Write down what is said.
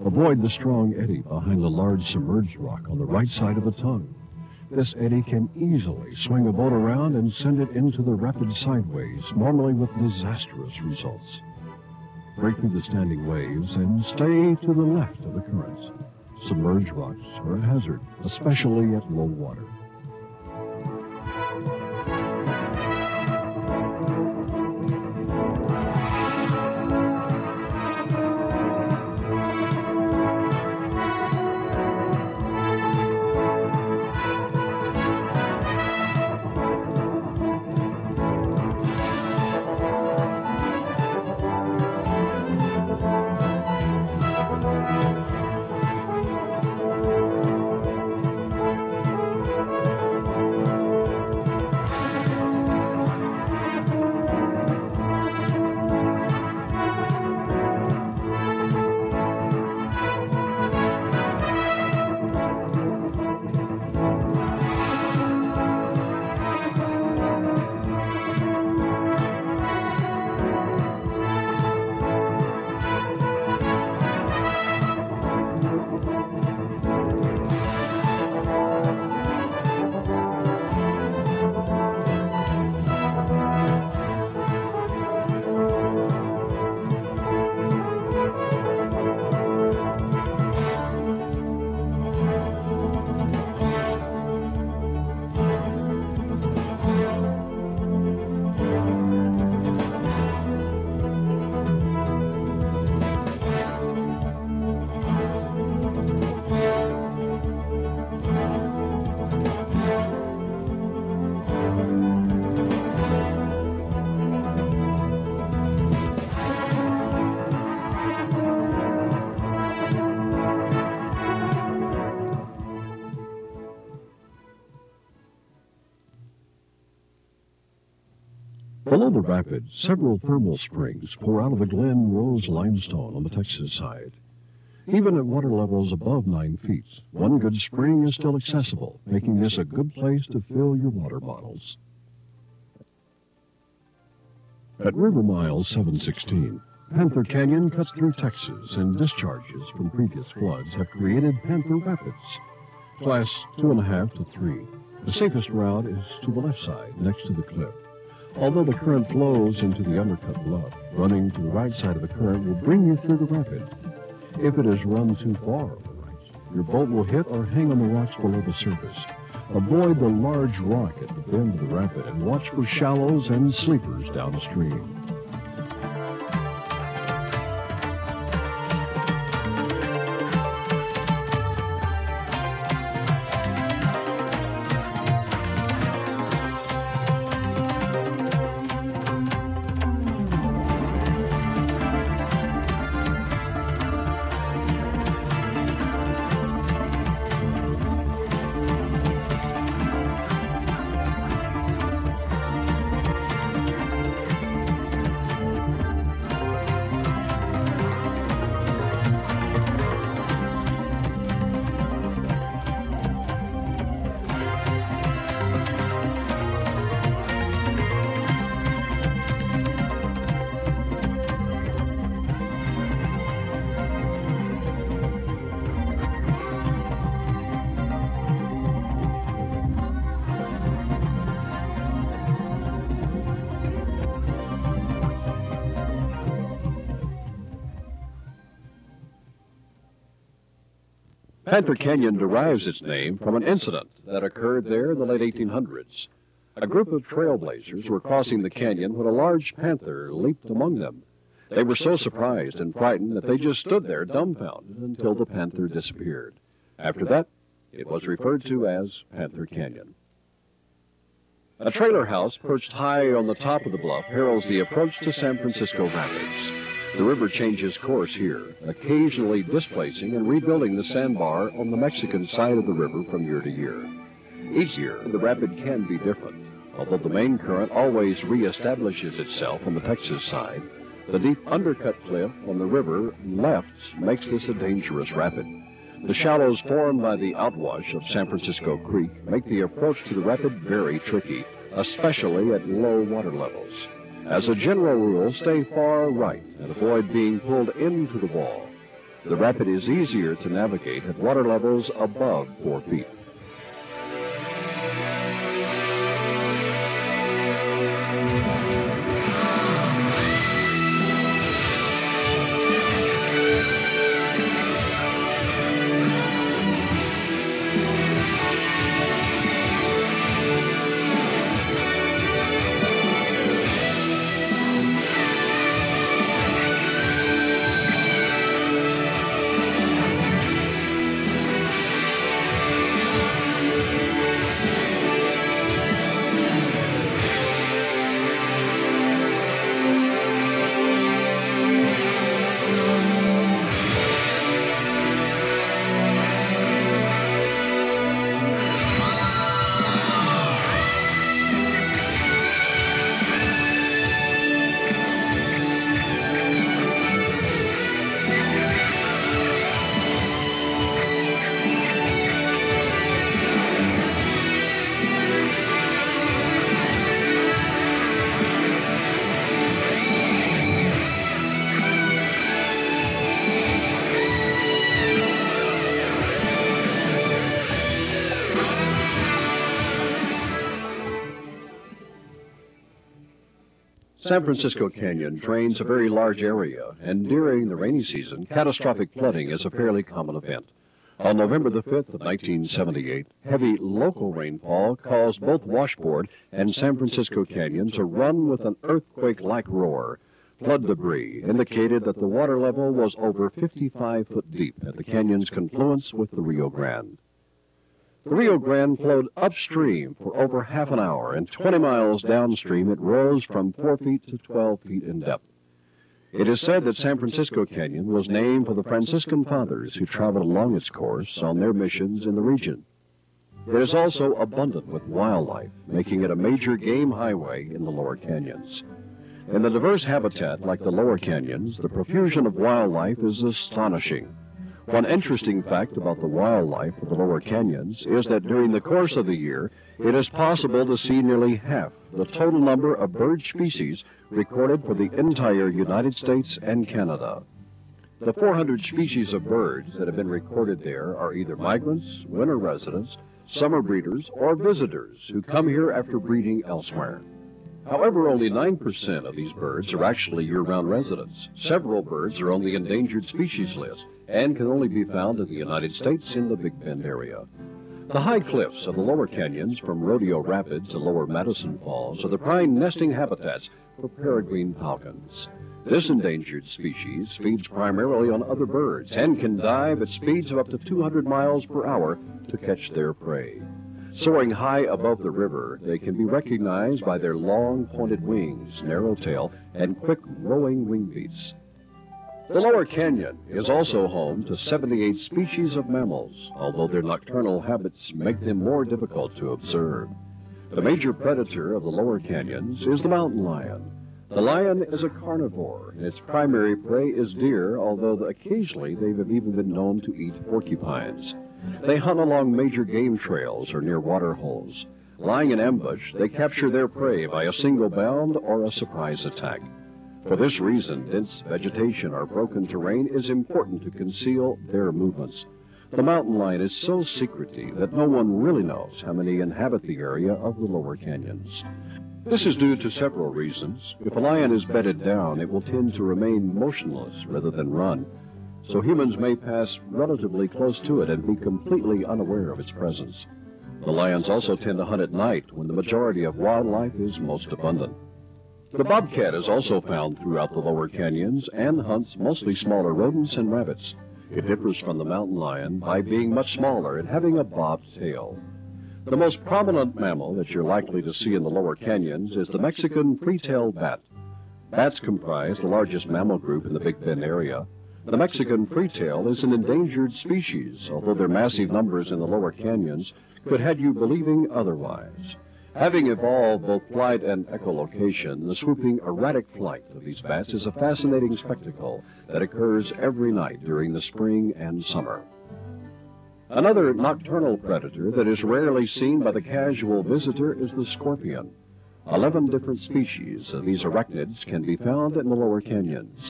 Avoid the strong eddy behind the large submerged rock on the right side of the tongue. This eddy can easily swing a boat around and send it into the rapid sideways, normally with disastrous results. Break through the standing waves and stay to the left of the currents. Submerged rocks are a hazard, especially at low water. Below the rapid, several thermal springs pour out of the Glen Rose limestone on the Texas side. Even at water levels above 9 feet, one good spring is still accessible, making this a good place to fill your water bottles. At River Mile 716, Panther Canyon cuts through Texas, and discharges from previous floods have created Panther Rapids, class 2.5 to 3. The safest route is to the left side, next to the cliff. Although the current flows into the undercut bluff, running to the right side of the current will bring you through the rapid. If it is run too far on the right, your boat will hit or hang on the rocks below the surface. Avoid the large rock at the bend of the rapid and watch for shallows and sleepers downstream. Panther Canyon derives its name from an incident that occurred there in the late 1800s. A group of trailblazers were crossing the canyon when a large panther leaped among them. They were so surprised and frightened that they just stood there dumbfounded until the panther disappeared. After that, it was referred to as Panther Canyon. A trailer house perched high on the top of the bluff heralds the approach to San Francisco Rapids. The river changes course here, occasionally displacing and rebuilding the sandbar on the Mexican side of the river from year to year. Each year, the rapid can be different. Although the main current always reestablishes itself on the Texas side, the deep undercut cliff on the river left makes this a dangerous rapid. The shallows formed by the outwash of San Francisco Creek make the approach to the rapid very tricky, especially at low water levels. As a general rule, stay far right and avoid being pulled into the wall. The rapid is easier to navigate at water levels above 4 feet. San Francisco Canyon drains a very large area, and during the rainy season, catastrophic flooding is a fairly common event. On November the 5th of 1978, heavy local rainfall caused both Washboard and San Francisco Canyon to run with an earthquake-like roar. Flood debris indicated that the water level was over 55 foot deep at the canyon's confluence with the Rio Grande. The Rio Grande flowed upstream for over half an hour, and 20 miles downstream it rose from 4 feet to 12 feet in depth. It is said that San Francisco Canyon was named for the Franciscan fathers who traveled along its course on their missions in the region. It is also abundant with wildlife, making it a major game highway in the lower canyons. In the diverse habitat like the lower canyons, the profusion of wildlife is astonishing. One interesting fact about the wildlife of the lower canyons is that during the course of the year, it is possible to see nearly half the total number of bird species recorded for the entire United States and Canada. The 400 species of birds that have been recorded there are either migrants, winter residents, summer breeders, or visitors who come here after breeding elsewhere. However, only 9% of these birds are actually year-round residents. Several birds are on the endangered species list and can only be found in the United States in the Big Bend area. The high cliffs of the lower canyons from Rodeo Rapids to lower Madison Falls are the prime nesting habitats for peregrine falcons. This endangered species feeds primarily on other birds and can dive at speeds of up to 200 miles per hour to catch their prey. Soaring high above the river, they can be recognized by their long pointed wings, narrow tail, and quick rowing wing beats. The lower canyon is also home to 78 species of mammals, although their nocturnal habits make them more difficult to observe. The major predator of the lower canyons is the mountain lion. The lion is a carnivore, and its primary prey is deer, although occasionally they have even been known to eat porcupines. They hunt along major game trails or near water holes. Lying in ambush, they capture their prey by a single bound or a surprise attack. For this reason, dense vegetation or broken terrain is important to conceal their movements. The mountain lion is so secretive that no one really knows how many inhabit the area of the lower canyons. This is due to several reasons. If a lion is bedded down, it will tend to remain motionless rather than run, so humans may pass relatively close to it and be completely unaware of its presence. The lions also tend to hunt at night when the majority of wildlife is most abundant. The bobcat is also found throughout the lower canyons and hunts mostly smaller rodents and rabbits. It differs from the mountain lion by being much smaller and having a bobbed tail. The most prominent mammal that you're likely to see in the lower canyons is the Mexican free-tailed bat. Bats comprise the largest mammal group in the Big Bend area. The Mexican free-tail is an endangered species, although their massive numbers in the lower canyons could have you believing otherwise. Having evolved both flight and echolocation, the swooping, erratic flight of these bats is a fascinating spectacle that occurs every night during the spring and summer. Another nocturnal predator that is rarely seen by the casual visitor is the scorpion. 11 different species of these arachnids can be found in the lower canyons.